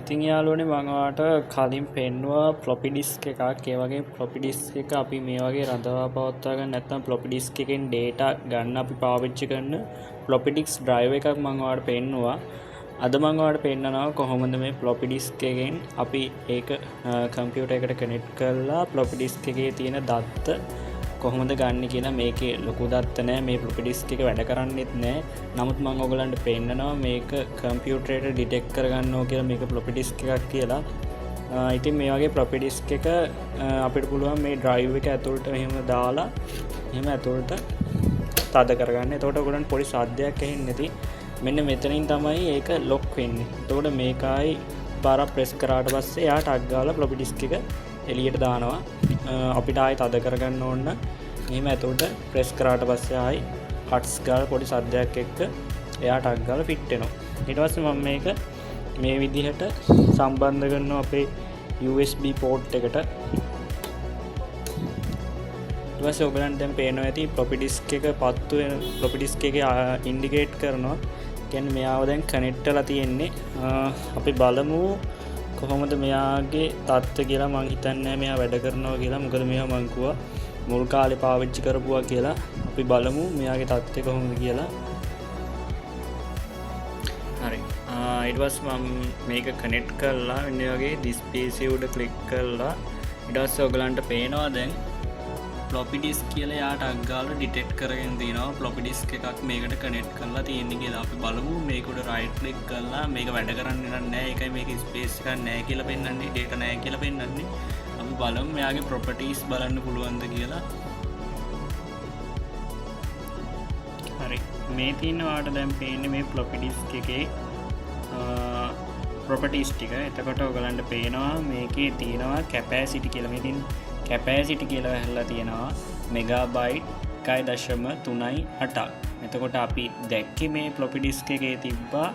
ඉතින් යාළුවනේ මම ඔයාලට කලින් පෙන්නුවා ෆ්ලොපි ඩිස්ක් එකක්. ඒ වගේ ෆ්ලොපි ඩිස්ක් එක අපි මේ වගේ රඳවා පවත්වා ගන්න නැත්නම් ෆ්ලොපි ඩිස්ක් එකෙන් data ගන්න අපි පාවිච්චි කරන ෆ්ලොපි ඩිස්ක් drive එකක් මම ඔයාලට පෙන්නුවා. අද මම ඔයාලට පෙන්නනවා කොහොමද මේ ෆ්ලොපි ඩිස්ක් එකෙන් අපි ඒක කම්පියුටර් එකට කනෙක්ට් කරලා ෆ්ලොපි ඩිස්ක් එකේ තියෙන දත්ත කොහොමද ගන්න කියලා. මේකේ ලොකු දත්ත නැහැ, මේ ෆ්ලොපි ඩිස්ක් එක වැඩ කරන්නේත් නැහැ. නමුත් මම ඔයගලන්ට පෙන්නනවා මේක කම්පියුටරේට ඩිටෙක්ට් කරගන්නවා කියලා මේක ෆ්ලොපි ඩිස්ක් එකක් කියලා. ඉතින් මේ වගේ ෆ්ලොපි ඩිස්ක් එක අපිට පුළුවන් මේ drive එක ඇතුළට මෙහෙම දාලා එහෙම ඇතුළට තද කරගන්න. එතකොට ඔයගලන්ට පොඩි සද්දයක් ඇහෙන්නේ නැති. මෙන්න මෙතනින් තමයි ඒක ලොක් වෙන්නේ. එතකොට මේකයි පාරක් ප්‍රෙස් කරාට පස්සේ එයා ටග් ගාලා ෆ්ලොපි ඩිස්ක් එක එළියට දානවා. අපිට ආයෙ තද කරගන්න ඕන නම් එහෙම ඇතුළට ප්‍රෙස් කරාට පස්සේ ආයෙ කට්ස් ගාලා පොඩි සද්දයක් එක්ක එයා ටග් ගාලා ෆිට වෙනවා. ඊට පස්සේ මම මේක මේ විදිහට සම්බන්ධ කරනවා අපේ USB port එකට. ඊට පස්සේ ඔයගලන්ට දැන් පේනවා ඇති floppy disk එක පත්තු වෙන floppy disk එකේ ඉන්ඩිකේට් කරනවා. කියන්නේ මෙයාව දැන් කනෙක්ට් කරලා තියෙන්නේ. අපි බලමු කොහොමද මෙයාගේ තත්ත්වය කියලා. මං හිතන්නේ මෙයා වැඩ කරනවා කියලා. මොකද මෙයා මං කිව්වා මුල් කාලේ පාවිච්චි කරපුවා කියලා. අපි බලමු මෙයාගේ තත්ත්වය කොහොමද කියලා. හරි. ඊට පස්සේ මම මේක කනෙක්ට් කරලා මෙන්න වගේ this PC උඩ ක්ලික් කරලා ඊට පස්සේ ඔයගලන්ට පේනවා දැන් floppy disk කියලා යාට අග්ගාලා ඩිටෙක්ට් කරගෙන දිනවා floppy disk එකක් මේකට කනෙක්ට් කරලා තියෙන්නේ කියලා. අපි බලමු මේක උඩ right click කරලා මේක වැඩ කරන්නේ නැහැ. ඒකයි මේක ස්පේස් එකක් නැහැ කියලා පෙන්වන්නේ, data නැහැ කියලා පෙන්වන්නේ. අපි බලමු මෙයාගේ properties බලන්න පුළුවන්ද කියලා. හරි. මේ තියෙන වාට දැන් පේන්නේ මේ floppy disk එකේ properties ටික. එතකොට ඔයගලන්ට පේනවා මේකේ තියෙනවා capacity කියලා. මේ තියෙන capacity කියලා ඇහලා තියෙනවා megabyte 1.38ක්. එතකොට අපි දැක්කේ මේ floppy disk එකේ තිබ්බා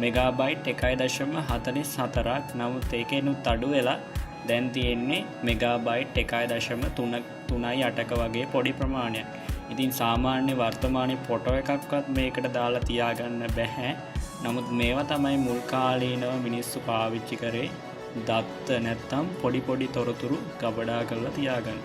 megabyte 1.44ක්. නමුත් ඒකේනුත් අඩු වෙලා දැන් තියෙන්නේ megabyte 1.38ක වගේ පොඩි ප්‍රමාණයක්. ඉතින් සාමාන්‍ය වර්තමානයේ ෆොටෝ එකක්වත් මේකට දාලා තියාගන්න බැහැ. නමුත් මේවා තමයි මුල් කාලේනව මිනිස්සු පාවිච්චි කරේ දත්ත නැත්තම් පොඩි පොඩි තොරතුරු ගබඩා කරලා තියාගන්න.